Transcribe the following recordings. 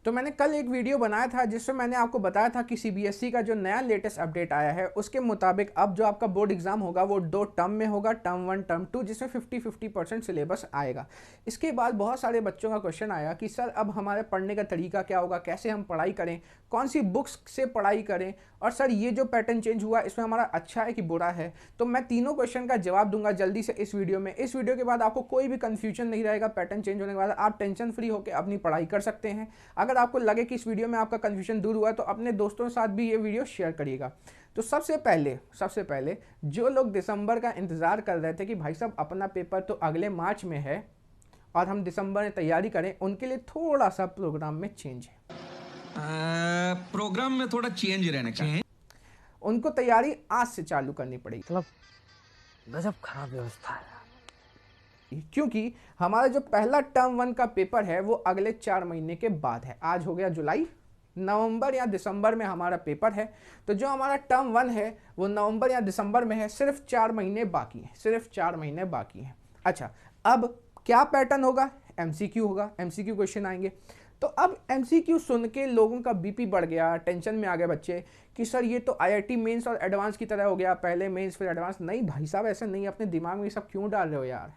तो मैंने कल एक वीडियो बनाया था जिसमें मैंने आपको बताया था कि सीबीएसई का जो नया लेटेस्ट अपडेट आया है उसके मुताबिक अब जो आपका बोर्ड एग्जाम होगा वो 2 टर्म में होगा, टर्म 1 टर्म 2, जिसमें 50-50% सिलेबस आएगा। इसके बाद बहुत सारे बच्चों का क्वेश्चन आया कि सर अब हमारे पढ़ने का तरीका क्या होगा, कैसे हम पढ़ाई करें, कौन सी बुक्स से पढ़ाई करें, और सर ये जो पैटर्न चेंज हुआ इसमें हमारा अच्छा है कि बुरा है। तो मैं तीनों क्वेश्चन का जवाब दूंगा जल्दी से इस वीडियो में। इस वीडियो के बाद आपको कोई भी कंफ्यूजन नहीं रहेगा। पैटर्न चेंज होने के बाद आप टेंशन फ्री होकर अपनी पढ़ाई कर सकते हैं। अगर आपको लगे कि इस वीडियो में आपका कंफ्यूजन दूर हुआ है तो अपने दोस्तों के साथ भी ये वीडियो शेयर करिएगा। तो सबसे पहले जो लोग दिसंबर का इंतज़ार कर रहे थे कि भाई साहब अपना पेपर तो अगले मार्च में है और हम दिसंबर में तैयारी करें, उनके लिए थोड़ा सा प्रोग्राम में चेंज है। प्रोग्राम में थोड़ा चेंज रहने का है। उनको तैयारी आज से चालू करनी पड़ेगी। मतलब गजब खराब व्यवस्था है, क्योंकि हमारा जो पहला टर्म 1 का पेपर है वो अगले 4 महीने के बाद है। आज हो गया जुलाई, नवंबर या दिसंबर में हमारा पेपर है। तो जो हमारा टर्म 1 है वो नवंबर या दिसंबर में है। सिर्फ 4 महीने बाकी हैं, सिर्फ 4 महीने बाकी हैं। अच्छा, अब क्या पैटर्न होगा? एमसीक्यू होगा, एमसीक्यू क्वेश्चन आएंगे। तो अब एमसीक्यू सुन के लोगों का बीपी बढ़ गया, टेंशन में आ गए बच्चे कि सर ये तो आईआईटी मेंस और एडवांस की तरह हो गया, पहले मेंस फिर एडवांस। नहीं भाई साहब, ऐसा नहीं। अपने दिमाग में ये सब क्यों डाल रहे हो यार,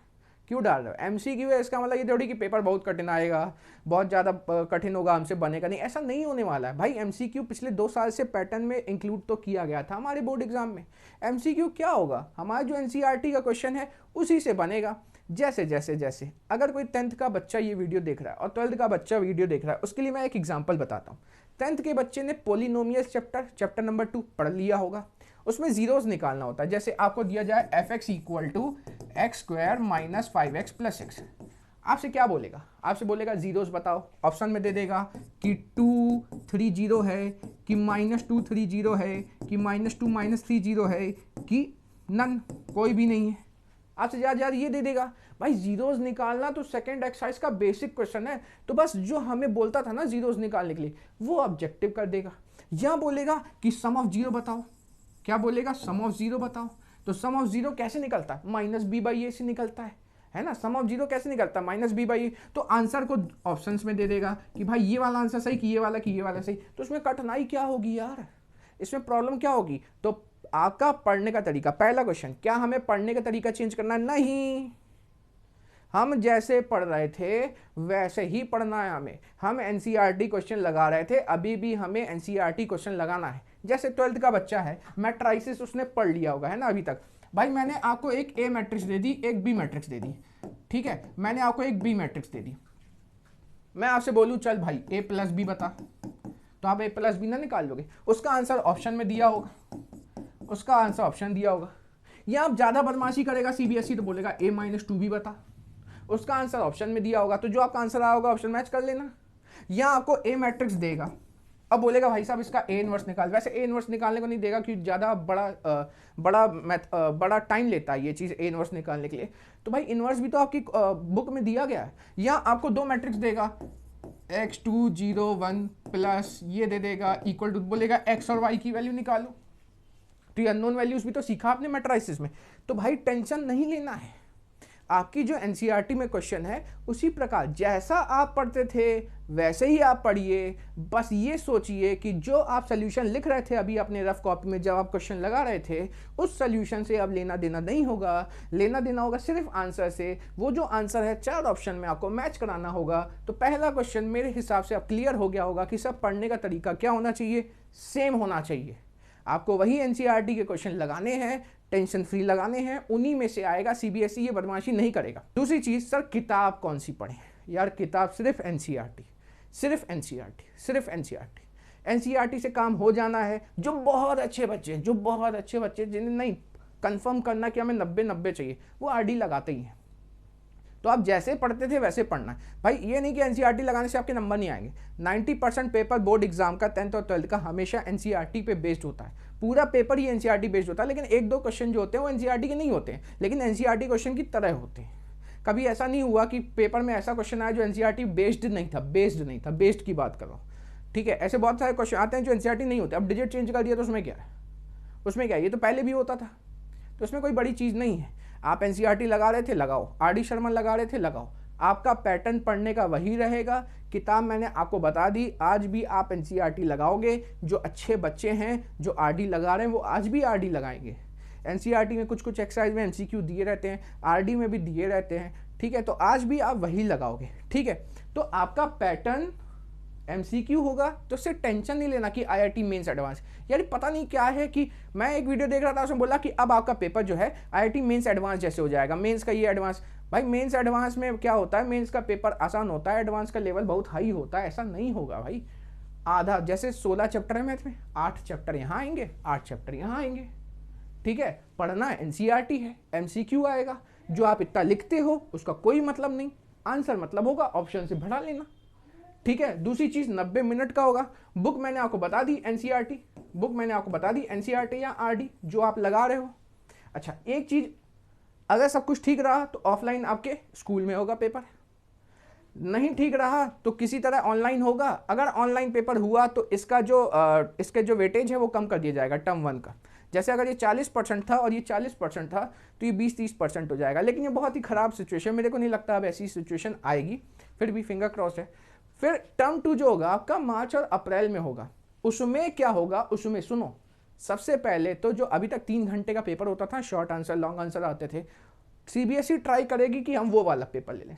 क्यों डाल रहे हो? एमसीक्यू है इसका मतलब ये थोड़ी कि पेपर बहुत कठिन आएगा, बहुत ज़्यादा कठिन होगा, हमसे बनेगा नहीं, ऐसा नहीं होने वाला है भाई। एमसीक्यू पिछले 2 साल से पैटर्न में इंक्लूड तो किया गया था हमारे बोर्ड एग्जाम में। एमसीक्यू क्या होगा? हमारा जो एनसीईआरटी का क्वेश्चन है उसी से बनेगा। जैसे अगर कोई 10th का बच्चा ये वीडियो देख रहा है और 12th का बच्चा वीडियो देख रहा है, उसके लिए मैं एक एग्जाम्पल बताता हूँ। 10th के बच्चे ने पोलिनोमियल्स चैप्टर नंबर 2 पढ़ लिया होगा। उसमें जीरोस निकालना होता है। जैसे आपको दिया जाए fx equal to X square minus 5x plus X, आपसे क्या बोलेगा? आपसे बोलेगा जीरोस बताओ। ऑप्शन में दे देगा कि 2 3 0 है, कि -2 3 0 है, कि -2 -3 0 है, कि नन, कोई भी नहीं है। आपसे ज़्यादा ये दे देगा। भाई जीरोस निकालना तो सेकंड एक्सरसाइज का बेसिक क्वेश्चन है। तो बस जो हमें बोलता था ना जीरोस निकालने के लिए, वो ऑब्जेक्टिव कर देगा। या बोलेगा कि सम ऑफ जीरो बताओ। क्या बोलेगा? सम ऑफ जीरो बताओ। तो सम ऑफ जीरो कैसे निकलता है? -b/a से निकलता है ना। सम ऑफ जीरो कैसे निकलता है? -b/a। तो आंसर को ऑप्शंस में दे देगा कि भाई ये वाला आंसर सही, कि ये वाला सही। तो उसमें कठिनाई क्या होगी यार, इसमें प्रॉब्लम क्या होगी? तो आपका पढ़ने का तरीका, पहला क्वेश्चन, क्या हमें पढ़ने का तरीका चेंज करना? नहीं, हम जैसे पढ़ रहे थे वैसे ही पढ़ना है हमें। हम एनसीईआरटी क्वेश्चन लगा रहे थे, अभी भी हमें एनसीईआरटी क्वेश्चन लगाना है। जैसे 12th का बच्चा है, मैट्राइसिस उसने पढ़ लिया होगा, है ना अभी तक। भाई मैंने आपको एक ए मैट्रिक्स दे दी, एक बी मैट्रिक्स दे दी, ठीक है। मैंने आपको एक बी मैट्रिक्स दे दी, मैं आपसे बोलूँ चल भाई a प्लस बी बता, तो आप a प्लस बी ना निकाल लोगे? उसका आंसर ऑप्शन में दिया होगा, उसका आंसर ऑप्शन दिया होगा। या आप ज़्यादा बदमाशी करेगा सीबीएसई तो बोलेगा a-2b बता, उसका आंसर ऑप्शन में दिया होगा। तो जो आपका आंसर आया होगा ऑप्शन मैच कर लेना। या आपको ए मैट्रिक्स देगा, अब बोलेगा भाई साहब इसका ए इनवर्स निकाल। वैसे ए इनवर्स निकालने को नहीं देगा क्योंकि ज़्यादा बड़ा टाइम लेता है ये चीज़ ए इनवर्स निकालने के लिए। तो भाई इनवर्स भी तो आपकी बुक में दिया गया है। या आपको 2 मैट्रिक्स देगा, x2 0 1 प्लस ये दे देगा इक्वल टू, बोलेगा x और y की वैल्यू निकालो। तो ये अननोन वैल्यूज भी तो सीखा आपने मैट्राइसिस में। तो भाई टेंशन नहीं लेना है। आपकी जो एनसीईआरटी में क्वेश्चन है उसी प्रकार जैसा आप पढ़ते थे वैसे ही आप पढ़िए। बस ये सोचिए कि जो आप सोल्यूशन लिख रहे थे अभी अपने रफ कॉपी में, जब आप क्वेश्चन लगा रहे थे, उस सोल्यूशन से अब लेना देना नहीं होगा। लेना देना होगा सिर्फ आंसर से। वो जो आंसर है 4 ऑप्शन में आपको मैच कराना होगा। तो पहला क्वेश्चन मेरे हिसाब से अब क्लियर हो गया होगा कि सब पढ़ने का तरीका क्या होना चाहिए, सेम होना चाहिए। आपको वही एनसीईआरटी के क्वेश्चन लगाने हैं, टेंशन फ्री लगाने हैं, उन्हीं में से आएगा। सीबीएसई ये बदमाशी नहीं करेगा। दूसरी चीज़, सर किताब कौन सी पढ़ें? यार किताब सिर्फ एनसीईआरटी, सिर्फ एनसीईआरटी, सिर्फ एनसीईआरटी। एनसीईआरटी से काम हो जाना है। जो बहुत अच्छे बच्चे जिन्हें नहीं कंफर्म करना कि हमें 90-90 चाहिए, वो आरडी लगाते ही हैं। तो आप जैसे पढ़ते थे वैसे पढ़ना है भाई। ये नहीं कि एनसीईआरटी लगाने से आपके नंबर नहीं आएंगे। 90% पेपर बोर्ड एग्जाम का 10th और 12th का हमेशा एनसीईआरटी पे बेस्ड होता है। पूरा पेपर ही एनसीईआरटी बेस्ड होता है, लेकिन 1-2 क्वेश्चन जो होते हैं वो एनसीईआरटी के नहीं होते हैं, लेकिन एनसीईआरटी क्वेश्चन की तरह होते हैं। कभी ऐसा नहीं हुआ कि पेपर में ऐसा क्वेश्चन आया जो एनसीईआरटी बेस्ड नहीं था, बेस्ड की बात करो, ठीक है। ऐसे बहुत सारे क्वेश्चन आते हैं जो एनसीईआरटी नहीं होते। अब डिजिट चेंज कर दिया तो उसमें क्या है? उसमें क्या है? ये तो पहले भी होता था, तो उसमें कोई बड़ी चीज़ नहीं है। आप एनसीईआरटी लगा रहे थे, लगाओ। आरडी शर्मा लगा रहे थे, लगाओ। आपका पैटर्न पढ़ने का वही रहेगा। किताब मैंने आपको बता दी, आज भी आप एनसीईआरटी लगाओगे, जो अच्छे बच्चे हैं जो आरडी लगा रहे हैं वो आज भी आरडी लगाएंगे। एनसीईआरटी में कुछ कुछ एक्सरसाइज में एमसीक्यू दिए रहते हैं, आरडी में भी दिए रहते हैं, ठीक है, तो आज भी आप वही लगाओगे, ठीक है। तो आपका पैटर्न एमसीक्यू होगा, तो उससे टेंशन नहीं लेना कि आईआईटी मेंस एडवांस। यार पता नहीं क्या है कि मैं एक वीडियो देख रहा था, उसमें बोला कि अब आपका पेपर जो है आईआईटी मेंस एडवांस जैसे हो जाएगा, मेंस का ये एडवांस। भाई मेंस एडवांस में क्या होता है, मेंस का पेपर आसान होता है, एडवांस का लेवल बहुत हाई होता है, ऐसा नहीं होगा भाई। आधा जैसे 16 चैप्टर है मैथ में, 8 चैप्टर यहाँ आएंगे, 8 चैप्टर यहाँ आएंगे, ठीक है। पढ़ना एनसीईआरटी है, एमसीक्यू आएगा, जो आप इतना लिखते हो उसका कोई मतलब नहीं, आंसर मतलब होगा ऑप्शन से भरा लेना, ठीक है। दूसरी चीज 90 मिनट का होगा। बुक मैंने आपको बता दी एनसीईआरटी, बुक मैंने आपको बता दी एनसीईआरटी या आरडी जो आप लगा रहे हो। अच्छा एक चीज, अगर सब कुछ ठीक रहा तो ऑफलाइन आपके स्कूल में होगा पेपर, नहीं ठीक रहा तो किसी तरह ऑनलाइन होगा। अगर ऑनलाइन पेपर हुआ तो इसका जो इसके जो वेटेज है वो कम कर दिया जाएगा टर्म 1 का। जैसे अगर ये 40% था और ये 40% था तो ये 20-30% हो जाएगा, लेकिन ये बहुत ही ख़राब सिचुएशन, मेरे को नहीं लगता अब ऐसी सिचुएशन आएगी, फिर भी फिंगर क्रॉस है। फिर टर्म 2 जो होगा आपका मार्च और अप्रैल में होगा। उसमें क्या होगा, उसमें सुनो, सबसे पहले तो जो अभी तक 3 घंटे का पेपर होता था, शॉर्ट आंसर लॉन्ग आंसर आते थे, सीबीएसई ट्राई करेगी कि हम वो वाला पेपर ले लें,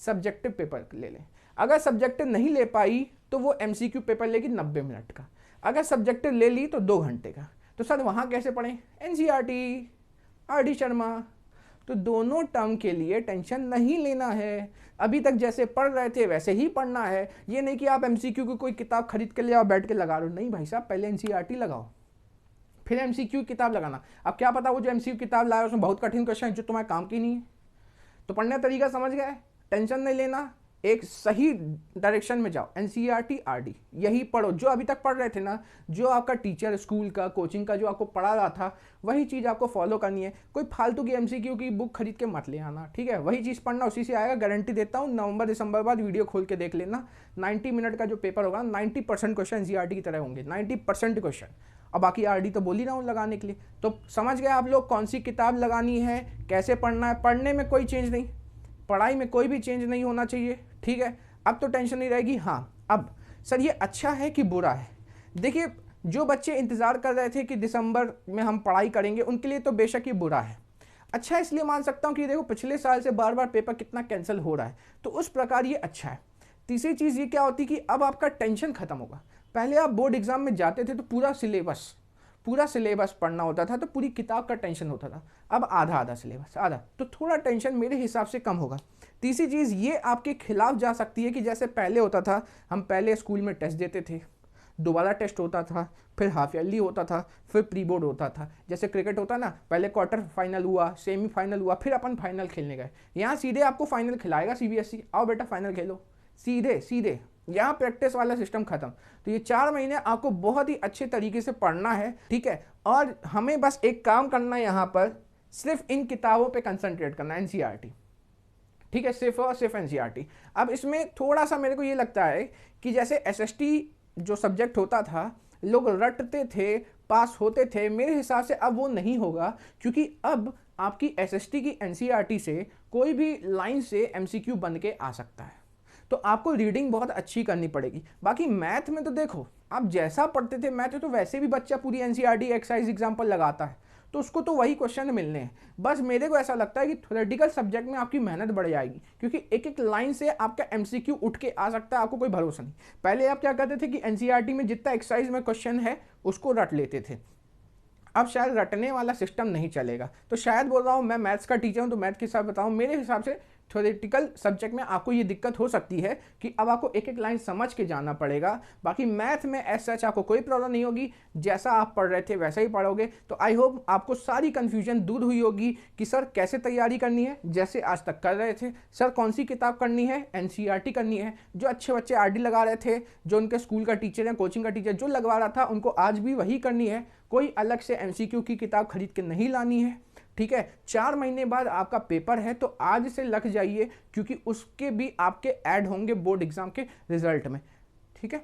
सब्जेक्टिव पेपर ले लें। अगर सब्जेक्टिव नहीं ले पाई तो वो एमसीक्यू पेपर लेगी 90 मिनट का, अगर सब्जेक्टिव ले ली तो 2 घंटे का। तो सर वहाँ कैसे पढ़ें, एनसीईआरटी, आरडी शर्मा। तो दोनों टर्म के लिए टेंशन नहीं लेना है, अभी तक जैसे पढ़ रहे थे वैसे ही पढ़ना है। ये नहीं कि आप एमसीक्यू की कोई किताब खरीद के ले आओ बैठ के लगा रहे हो, नहीं भाई साहब, पहले एनसीईआरटी लगाओ फिर एमसीक्यू किताब लगाना। अब क्या पता वो जो एमसीक्यू किताब लाए उसमें बहुत कठिन क्वेश्चन है जो तुम्हारे काम की नहीं है। तो पढ़ने का तरीका समझ गए, टेंशन नहीं लेना, एक सही डायरेक्शन में जाओ, एनसीईआरटी आरडी यही पढ़ो जो अभी तक पढ़ रहे थे ना, जो आपका टीचर स्कूल का कोचिंग का जो आपको पढ़ा रहा था वही चीज़ आपको फॉलो करनी है। कोई फालतू की एमसीक्यू की बुक खरीद के मत ले आना, ठीक है, वही चीज़ पढ़ना, उसी से आएगा, गारंटी देता हूँ। नवंबर दिसंबर बाद वीडियो खोल के देख लेना, 90 मिनट का जो पेपर होगा 90% क्वेश्चन एनसीईआरटी की तरह होंगे, 90% क्वेश्चन। और बाकी आरडी तो बोल ही रहा हूँ लगाने के लिए। तो समझ गए आप लोग कौन सी किताब लगानी है, कैसे पढ़ना है। पढ़ने में कोई चेंज नहीं, पढ़ाई में कोई भी चेंज नहीं होना चाहिए, ठीक है। अब तो टेंशन नहीं रहेगी। हाँ अब सर ये अच्छा है कि बुरा है, देखिए जो बच्चे इंतज़ार कर रहे थे कि दिसंबर में हम पढ़ाई करेंगे उनके लिए तो बेशक ये बुरा है। अच्छा इसलिए मान सकता हूँ कि देखो पिछले साल से बार बार पेपर कितना कैंसिल हो रहा है, तो उस प्रकार ये अच्छा है। तीसरी चीज़ ये क्या होती कि अब आपका टेंशन खत्म होगा। पहले आप बोर्ड एग्जाम में जाते थे तो पूरा सिलेबस पढ़ना होता था, तो पूरी किताब का टेंशन होता था। अब आधा सिलेबस, आधा, तो थोड़ा टेंशन मेरे हिसाब से कम होगा। तीसरी चीज़ ये आपके खिलाफ जा सकती है कि जैसे पहले होता था, हम पहले स्कूल में टेस्ट देते थे, दोबारा टेस्ट होता था, फिर हाफ ईयरली होता था, फिर प्री बोर्ड होता था। जैसे क्रिकेट होता ना, पहले क्वार्टर फाइनल हुआ, सेमीफाइनल हुआ, फिर अपन फाइनल खेलने गए। यहाँ सीधे आपको फाइनल खिलाएगा सीबीएसई, आओ बेटा फाइनल खेलो, सीधे यहाँ प्रैक्टिस वाला सिस्टम खत्म। तो ये 4 महीने आपको बहुत ही अच्छे तरीके से पढ़ना है, ठीक है। और हमें बस एक काम करना है, यहाँ पर सिर्फ इन किताबों पे कंसंट्रेट करना है, एनसीईआरटी, ठीक है, सिर्फ और सिर्फ एनसीईआरटी। अब इसमें थोड़ा सा मेरे को ये लगता है कि जैसे एसएसटी जो सब्जेक्ट होता था, लोग रटते थे, पास होते थे, मेरे हिसाब से अब वो नहीं होगा, क्योंकि अब आपकी एसएसटी की एनसीईआरटी से कोई भी लाइन से एमसीक्यू बन के आ सकता है। तो आपको रीडिंग बहुत अच्छी करनी पड़ेगी। बाकी मैथ में तो देखो आप जैसा पढ़ते थे मैथ, तो वैसे भी बच्चा पूरी एनसीईआरटी एक्सरसाइज एग्जाम्पल लगाता है, तो उसको तो वही क्वेश्चन मिलने हैं। बस मेरे को ऐसा लगता है कि थ्योरेटिकल सब्जेक्ट में आपकी मेहनत बढ़ जाएगी, क्योंकि एक एक लाइन से आपका एमसीक्यू उठ के आ सकता है, आपको कोई भरोसा नहीं। पहले आप क्या करते थे कि एनसीईआरटी में जितना एक्सरसाइज में क्वेश्चन है उसको रट लेते थे, अब शायद रटने वाला सिस्टम नहीं चलेगा। तो शायद बोल रहा हूँ, मैं मैथ्स का टीचर हूँ तो मैथ के हिसाब बताऊँ, मेरे हिसाब से थ्योरेटिकल सब्जेक्ट में आपको ये दिक्कत हो सकती है कि अब आपको एक एक लाइन समझ के जाना पड़ेगा। बाकी मैथ में एज सच आपको कोई प्रॉब्लम नहीं होगी, जैसा आप पढ़ रहे थे वैसा ही पढ़ोगे। तो आई होप आपको सारी कन्फ्यूजन दूर हुई होगी कि सर कैसे तैयारी करनी है, जैसे आज तक कर रहे थे। सर कौन सी किताब करनी है, एनसीईआरटी करनी है। जो अच्छे बच्चे आरडी लगा रहे थे, जो उनके स्कूल का टीचर है, कोचिंग का टीचर जो लगवा रहा था, उनको आज भी वही करनी है, कोई अलग से एमसीक्यू की किताब खरीद के नहीं लानी है, ठीक है। 4 महीने बाद आपका पेपर है, तो आज से लग जाइए, क्योंकि उसके भी आपके ऐड होंगे बोर्ड एग्जाम के रिजल्ट में, ठीक है।